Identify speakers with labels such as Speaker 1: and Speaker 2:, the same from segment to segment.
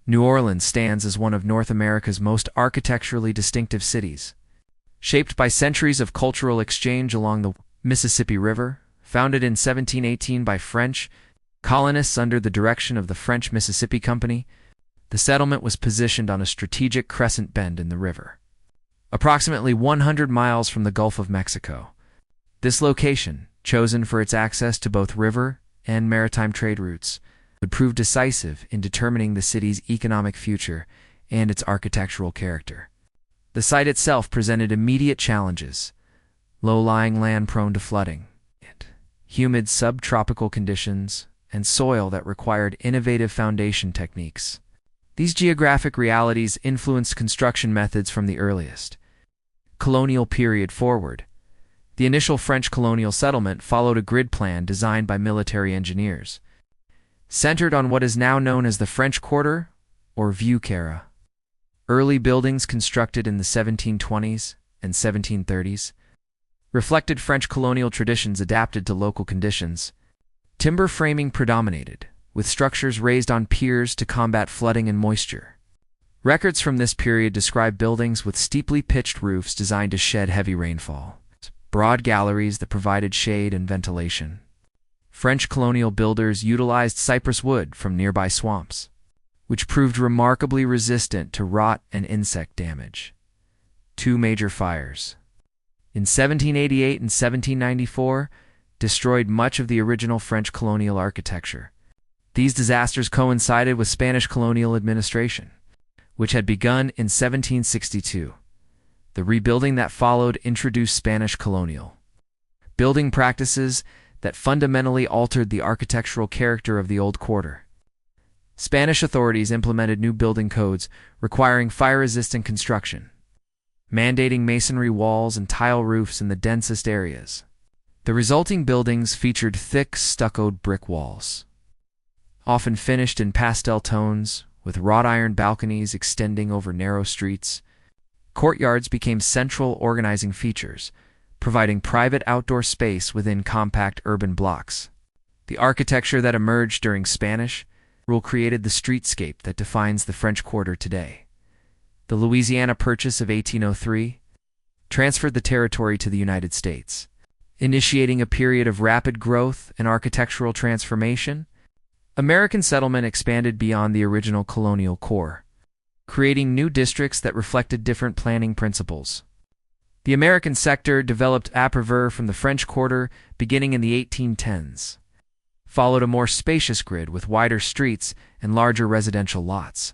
Speaker 1: New Orleans stands as one of North America's most architecturally distinctive cities. Shaped by centuries of cultural exchange along the Mississippi River, founded in 1718 by French colonists under the direction of the French Mississippi Company, the settlement was positioned on a strategic crescent bend in the river, approximately 100 miles from the Gulf of Mexico. This location, chosen for its access to both river and maritime trade routes, would prove decisive in determining the city's economic future and its architectural character. The site itself presented immediate challenges: low-lying land prone to flooding, humid subtropical conditions, and soil that required innovative foundation techniques. These geographic realities influenced construction methods from the earliest colonial period forward. The initial French colonial settlement followed a grid plan designed by military engineers, centered on what is now known as the French Quarter or Vieux Carré. Early buildings constructed in the 1720s and 1730s reflected French colonial traditions adapted to local conditions. Timber framing predominated, with structures raised on piers to combat flooding and moisture. Records from this period describe buildings with steeply pitched roofs designed to shed heavy rainfall, broad galleries that provided shade and ventilation. French colonial builders utilized cypress wood from nearby swamps, which proved remarkably resistant to rot and insect damage. Two major fires, in 1788 and 1794, destroyed much of the original French colonial architecture. These disasters coincided with Spanish colonial administration, which had begun in 1762. The rebuilding that followed introduced Spanish colonial building practices that fundamentally altered the architectural character of the Old Quarter. Spanish authorities implemented new building codes requiring fire-resistant construction, mandating masonry walls and tile roofs in the densest areas. The resulting buildings featured thick, stuccoed brick walls, often finished in pastel tones, with wrought-iron balconies extending over narrow streets. Courtyards became central organizing features, providing private outdoor space within compact urban blocks. The architecture that emerged during Spanish rule created the streetscape that defines the French Quarter today. The Louisiana Purchase of 1803 transferred the territory to the United States, initiating a period of rapid growth and architectural transformation. American settlement expanded beyond the original colonial core, creating new districts that reflected different planning principles. The American sector developed après from the French Quarter beginning in the 1810s, followed a more spacious grid with wider streets and larger residential lots.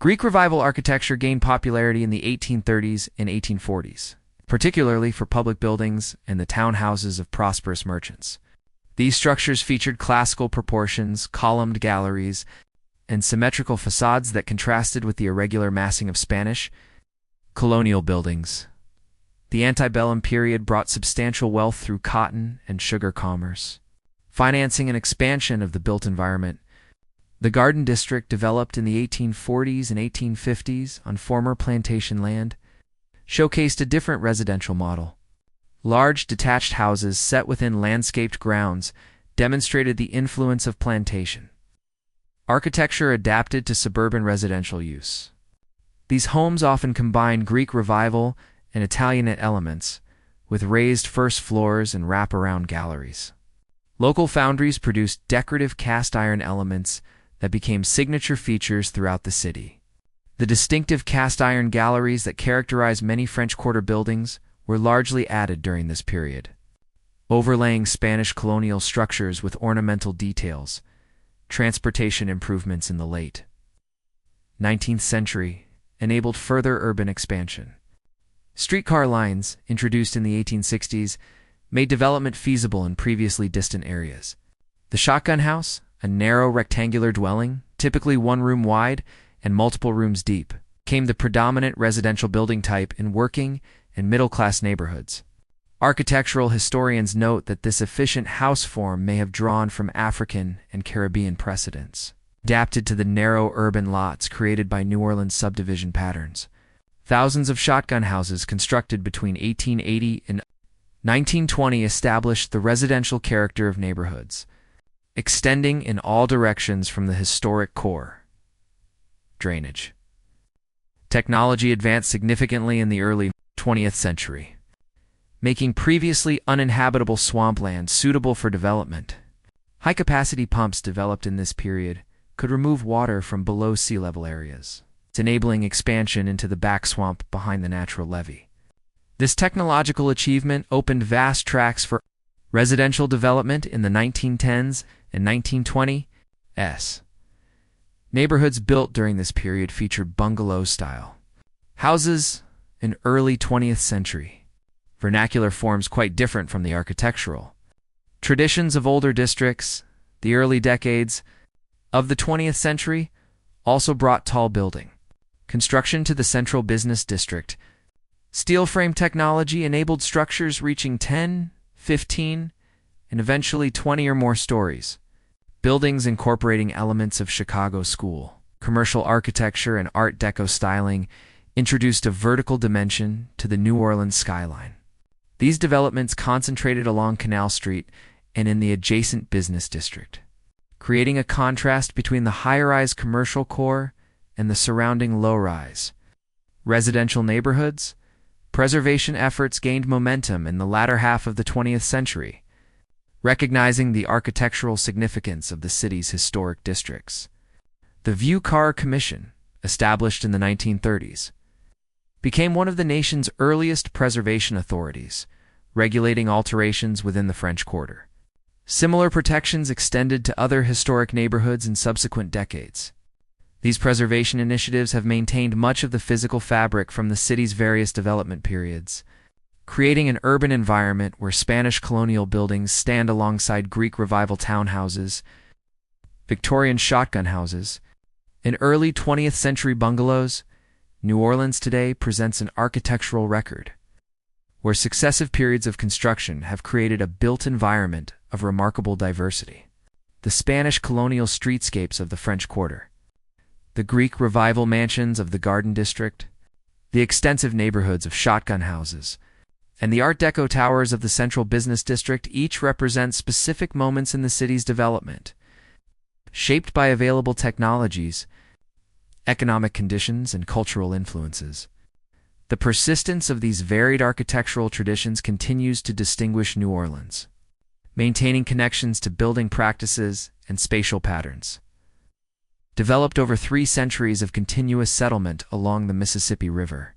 Speaker 1: Greek Revival architecture gained popularity in the 1830s and 1840s, particularly for public buildings and the townhouses of prosperous merchants. These structures featured classical proportions, columned galleries, and symmetrical facades that contrasted with the irregular massing of Spanish colonial buildings. The antebellum period brought substantial wealth through cotton and sugar commerce, financing an expansion of the built environment. The Garden District, developed in the 1840s and 1850s on former plantation land, showcased a different residential model. Large detached houses set within landscaped grounds demonstrated the influence of plantation architecture adapted to suburban residential use. These homes often combine Greek Revival and Italianate elements, with raised first floors and wraparound galleries. Local foundries produced decorative cast-iron elements that became signature features throughout the city. The distinctive cast-iron galleries that characterize many French Quarter buildings were largely added during this period, overlaying Spanish colonial structures with ornamental details. Transportation improvements in the late 19th century enabled further urban expansion. Streetcar lines, introduced in the 1860s, made development feasible in previously distant areas. The shotgun house, a narrow rectangular dwelling, typically one room wide and multiple rooms deep, became the predominant residential building type in working and middle-class neighborhoods. Architectural historians note that this efficient house form may have drawn from African and Caribbean precedents, adapted to the narrow urban lots created by New Orleans subdivision patterns. Thousands of shotgun houses constructed between 1880 and 1920 established the residential character of neighborhoods, extending in all directions from the historic core. drainage. Technology advanced significantly in the early 20th century, making previously uninhabitable swampland suitable for development. High-capacity pumps developed in this period could remove water from below sea level areas, enabling expansion into the back swamp behind the natural levee. This technological achievement opened vast tracts for residential development in the 1910s and 1920s. Neighborhoods built during this period featured bungalow-style houses in early 20th century. Vernacular forms quite different from the architectural traditions of older districts. The early decades of the 20th century also brought tall building construction to the central business district. Steel frame technology enabled structures reaching 10, 15, and eventually 20 or more stories. Buildings incorporating elements of Chicago school, commercial architecture, and Art Deco styling introduced a vertical dimension to the New Orleans skyline. These developments concentrated along Canal Street and in the adjacent business district, creating a contrast between the high-rise commercial core and the surrounding low-rise residential neighborhoods. Preservation efforts gained momentum in the latter half of the 20th century, recognizing the architectural significance of the city's historic districts. The Vieux Carré Commission, established in the 1930s, became one of the nation's earliest preservation authorities, regulating alterations within the French Quarter. Similar protections extended to other historic neighborhoods in subsequent decades. These preservation initiatives have maintained much of the physical fabric from the city's various development periods, creating an urban environment where Spanish colonial buildings stand alongside Greek Revival townhouses, Victorian shotgun houses, and early 20th century bungalows. New Orleans today presents an architectural record where successive periods of construction have created a built environment of remarkable diversity. The Spanish colonial streetscapes of the French Quarter, the Greek Revival mansions of the Garden District, the extensive neighborhoods of shotgun houses, and the Art Deco towers of the Central Business District each represent specific moments in the city's development, shaped by available technologies, economic conditions, and cultural influences. The persistence of these varied architectural traditions continues to distinguish New Orleans, maintaining connections to building practices and spatial patterns developed over 3 centuries of continuous settlement along the Mississippi River.